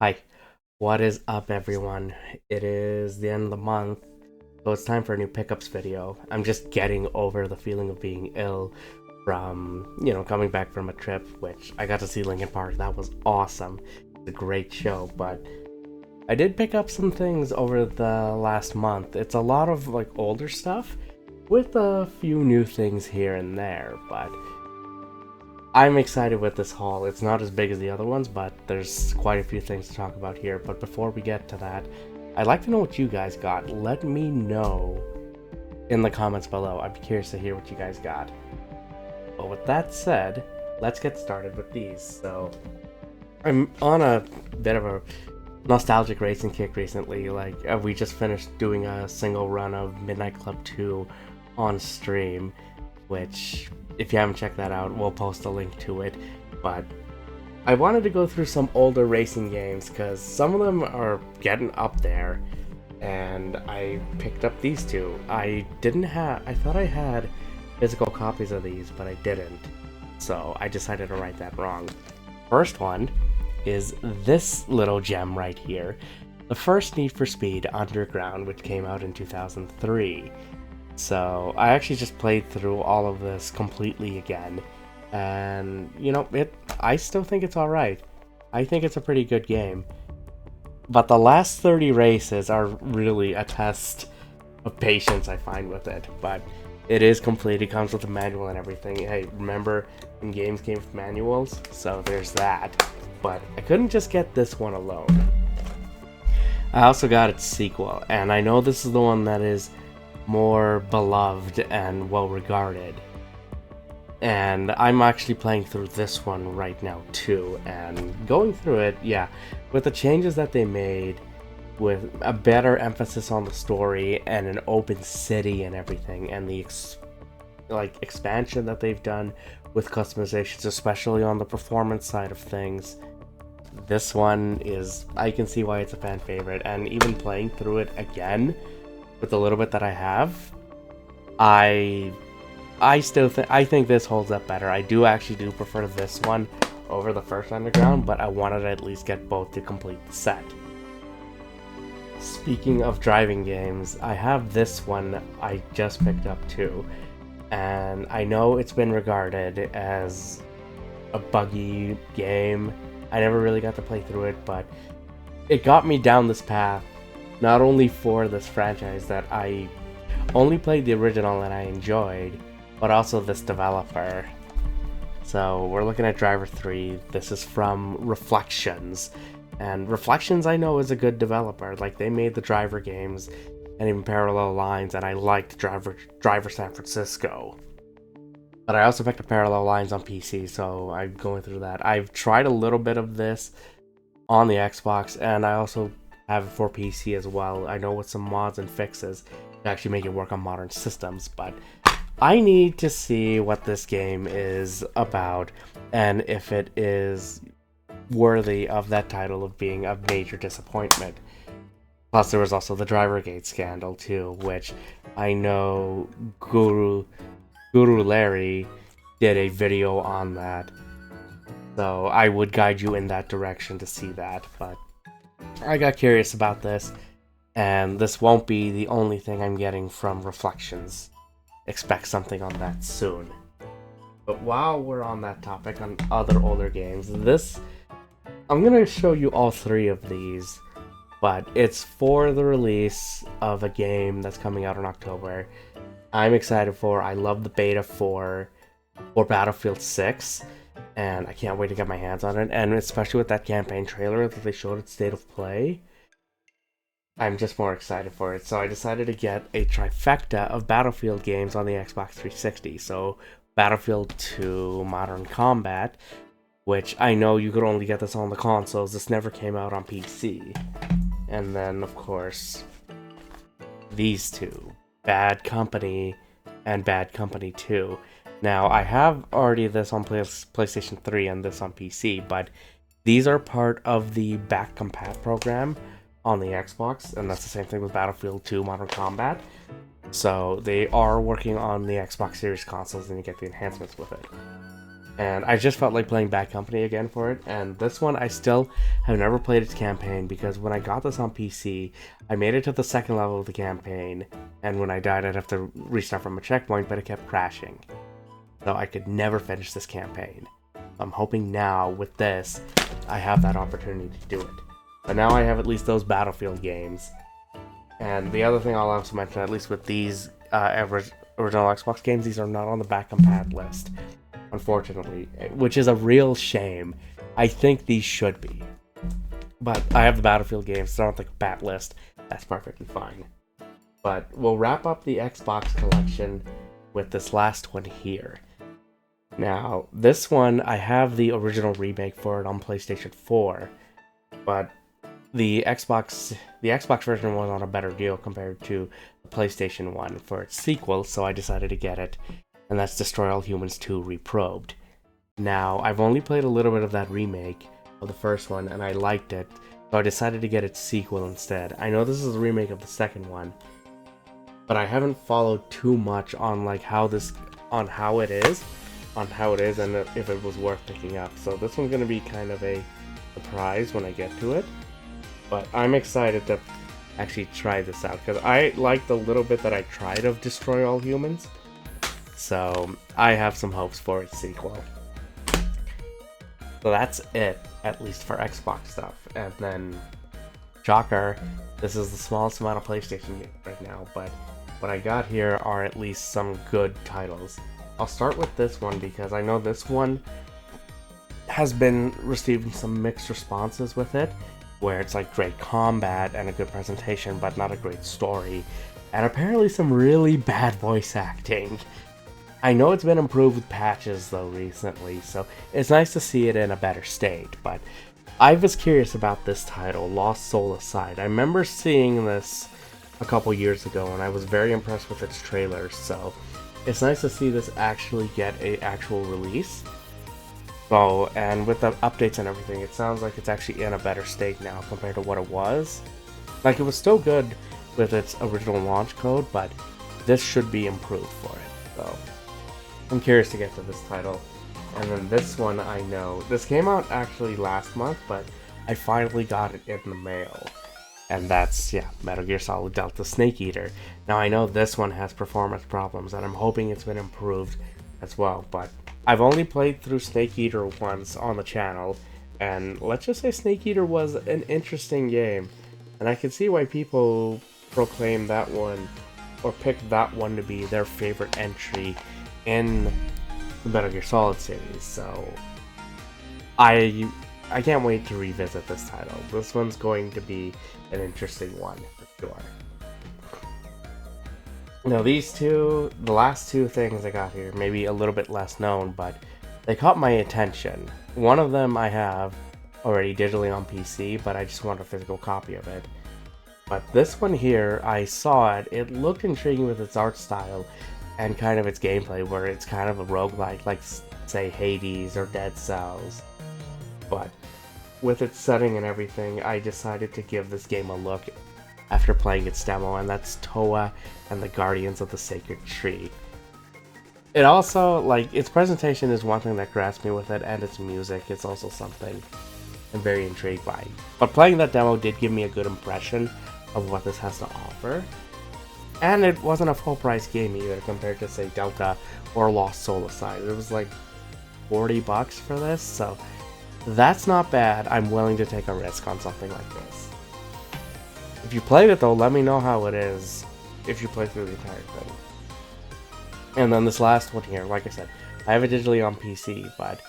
Hi, what is up everyone? It is the end of the month, so it's time for a new pickups video. I'm just getting over the feeling of being ill from, coming back from a trip, which I got to see Linkin Park. That was awesome. It's a great show, but I did pick up some things over the last month. It's a lot of like older stuff with a few new things here and there, but I'm excited with this haul. It's not as big as the other ones, but there's quite a few things to talk about here. But before we get to that, I'd like to know what you guys got. Let me know in the comments below. I'd be curious to hear what you guys got. But with that said, let's get started with these. So, I'm on a bit of a nostalgic racing kick recently. We just finished doing a single run of Midnight Club 2 on stream, which, if you haven't checked that out, we'll post a link to it. But I wanted to go through some older racing games because some of them are getting up there, and I picked up these two. I thought I had physical copies of these, but I didn't, so I decided to right that wrong. First one is this little gem right here, the first Need for Speed Underground, which came out in 2003. So I actually just played through all of this completely again, and I still think it's alright. I think it's a pretty good game. But the last 30 races are really a test of patience, I find, with it. But it is complete, it comes with a manual and everything. Hey, remember when games came with manuals? So there's that. But I couldn't just get this one alone. I also got its sequel, and I know this is the one that is more beloved and well regarded, and I'm actually playing through this one right now too, and going through it, yeah, with the changes that they made, with a better emphasis on the story and an open city and everything, and the expansion that they've done with customizations, especially on the performance side of things. This one is, I can see why it's a fan favorite, and even playing through it again with the little bit that I have, I think this holds up better. I do prefer this one over the first Underground, but I wanted to at least get both to complete the set. Speaking of driving games, I have this one I just picked up too, and I know it's been regarded as a buggy game. I never really got to play through it, but it got me down this path, not only for this franchise that I only played the original and I enjoyed, but also this developer. So we're looking at Driver 3. This is from Reflections. And Reflections, I know, is a good developer. Like, they made the Driver games and even Parallel Lines, and I liked Driver San Francisco. But I also picked up Parallel Lines on PC, so I'm going through that. I've tried a little bit of this on the Xbox, and I also have it for PC as well. I know with some mods and fixes to actually make it work on modern systems, but I need to see what this game is about and if it is worthy of that title of being a major disappointment. Plus, there was also the Drivergate scandal too, which I know Guru Larry did a video on that, so I would guide you in that direction to see that. But I got curious about this, and this won't be the only thing I'm getting from Reflections. Expect something on that soon. But while we're on that topic, on other older games, I'm going to show you all three of these, but it's for the release of a game that's coming out in October. I'm excited for. I love the beta for Battlefield 6, and I can't wait to get my hands on it, and especially with that campaign trailer that they showed at State of Play, I'm just more excited for it. So I decided to get a trifecta of Battlefield games on the Xbox 360. So Battlefield 2 Modern Combat, which I know you could only get this on the consoles. This never came out on PC. And then, of course, these two, Bad Company and Bad Company 2. Now, I have already this on PlayStation 3 and this on PC, but these are part of the back compat program on the Xbox, and that's the same thing with Battlefield 2 Modern Combat. So they are working on the Xbox Series consoles, and you get the enhancements with it. And I just felt like playing Bad Company again for it. And this one, I still have never played its campaign, because when I got this on PC, I made it to the second level of the campaign, and when I died, I'd have to restart from a checkpoint, but it kept crashing. So I could never finish this campaign. I'm hoping now, with this, I have that opportunity to do it. But now I have at least those Battlefield games. And the other thing I'll also mention, at least with these original Xbox games, these are not on the back compat list, unfortunately, which is a real shame. I think these should be. But I have the Battlefield games, so I don't think compat list. That's perfectly fine. But we'll wrap up the Xbox collection with this last one here. Now, this one, I have the original remake for it on PlayStation 4, but the Xbox version was on a better deal compared to the PlayStation 1 for its sequel, so I decided to get it, and that's Destroy All Humans 2 Reprobed. Now, I've only played a little bit of that remake of the first one, and I liked it, so I decided to get its sequel instead. I know this is a remake of the second one, but I haven't followed too much on how it is, and if it was worth picking up. So this one's gonna be kind of a surprise when I get to it. But I'm excited to actually try this out, because I liked the little bit that I tried of Destroy All Humans. So I have some hopes for its sequel. So that's it, at least for Xbox stuff. And then, shocker, this is the smallest amount of PlayStation games right now, but what I got here are at least some good titles. I'll start with this one because I know this one has been receiving some mixed responses with it, where it's like great combat and a good presentation, but not a great story, and apparently some really bad voice acting. I know it's been improved with patches though recently, so it's nice to see it in a better state, but I was curious about this title, Lost Soul Aside. I remember seeing this a couple years ago and I was very impressed with its trailers, so it's nice to see this actually get an actual release. So, and with the updates and everything, it sounds like it's actually in a better state now compared to what it was. Like, it was still good with its original launch code, but this should be improved for it. So, I'm curious to get to this title. And then this one, I know, this came out actually last month, but I finally got it in the mail. And that's, yeah, Metal Gear Solid Delta Snake Eater. Now, I know this one has performance problems, and I'm hoping it's been improved as well, but I've only played through Snake Eater once on the channel, and let's just say Snake Eater was an interesting game, and I can see why people proclaim that one, or pick that one to be their favorite entry in the Metal Gear Solid series, so I can't wait to revisit this title. This one's going to be an interesting one, for sure. Now these two, the last two things I got here, maybe a little bit less known, but they caught my attention. One of them I have already digitally on PC, but I just want a physical copy of it. But this one here, I saw it, it looked intriguing with its art style and kind of its gameplay, where it's kind of a roguelike, like say Hades or Dead Cells. But with its setting and everything, I decided to give this game a look after playing its demo, and that's Toa and the Guardians of the Sacred Tree. It also, like, its presentation is one thing that grabs me with it, and its music is also something I'm very intrigued by. But playing that demo did give me a good impression of what this has to offer. And it wasn't a full price game either compared to, say, Delta or Lost Soul Aside. It was like $40 for this, so that's not bad. I'm willing to take a risk on something like this. If you played it though, let me know how it is if you play through the entire thing. And then this last one here, like I said, I have it digitally on PC, but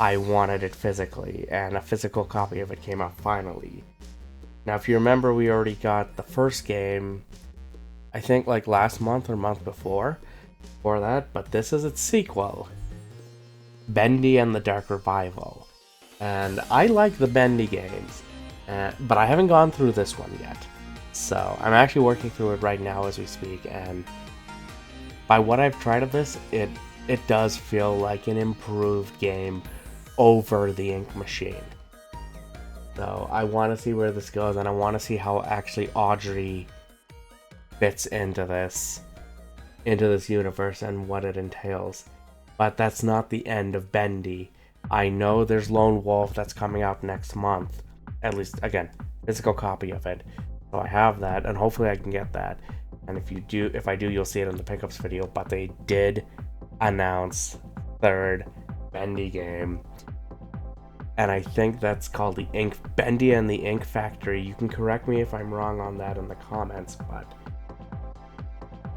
I wanted it physically, and a physical copy of it came out finally. Now, if you remember, we already got the first game, I think like last month or month before that, but this is its sequel, Bendy and the Dark Revival. And I like the Bendy games, but I haven't gone through this one yet. So I'm actually working through it right now as we speak, and by what I've tried of this, it does feel like an improved game over the Ink Machine. So I want to see where this goes, and I want to see how actually Audrey fits into this universe and what it entails. But that's not the end of Bendy. I know there's Lone Wolf that's coming out next month. At least, again, physical copy of it. So I have that, and hopefully I can get that. And if I do, you'll see it in the pickups video. But they did announce third Bendy game, and I think that's called the Ink Bendy and the Ink Factory. You can correct me if I'm wrong on that in the comments, but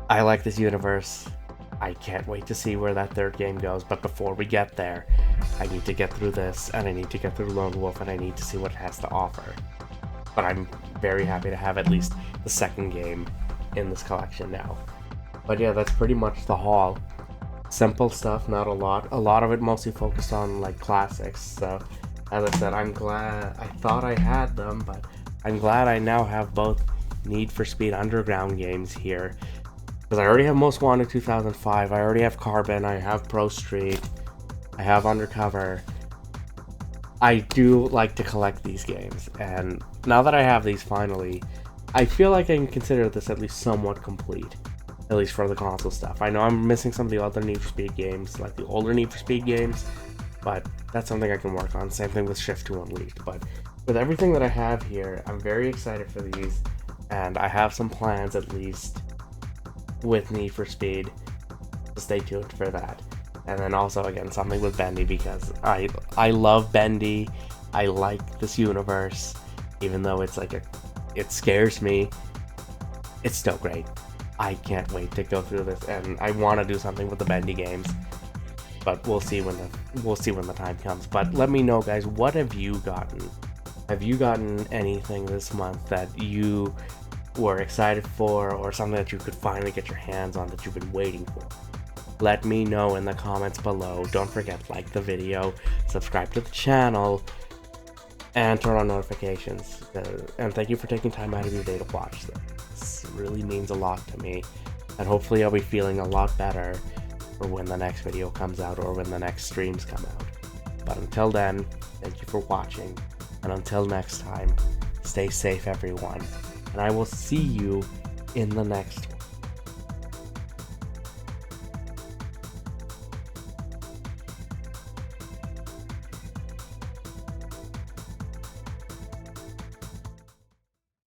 I like this universe. I can't wait to see where that third game goes. But before we get there, I need to get through this, and I need to get through Lone Wolf, and I need to see what it has to offer. But I'm very happy to have at least the second game in this collection now. But yeah, that's pretty much the haul. Simple stuff, not a lot. A lot of it mostly focused on like classics. So as I said, I'm glad. I thought I had them, but I'm glad I now have both Need for Speed Underground games here. Because I already have Most Wanted 2005, I already have Carbon, I have Pro Street, I have Undercover. I do like to collect these games, and now that I have these finally, I feel like I can consider this at least somewhat complete. At least for the console stuff. I know I'm missing some of the other Need for Speed games, like the older Need for Speed games, but that's something I can work on. Same thing with Shift 2 Unleashed. But with everything that I have here, I'm very excited for these, and I have some plans at least with Need for Speed, so stay tuned for that. And then also, again, something with Bendy, because I love Bendy. I like this universe, even though it's like it scares me. It's still great. I can't wait to go through this, and I want to do something with the Bendy games, but we'll see when the time comes. But let me know, guys, what have you gotten? Have you gotten anything this month that you were excited for, or something that you could finally get your hands on that you've been waiting for? Let me know in the comments below. Don't forget, like the video, subscribe to the channel, and turn on notifications. And thank you for taking time out of your day to watch this. This really means a lot to me, and hopefully I'll be feeling a lot better for when the next video comes out or when the next streams come out. But until then, thank you for watching, and until next time, stay safe everyone, and I will see you in the next one.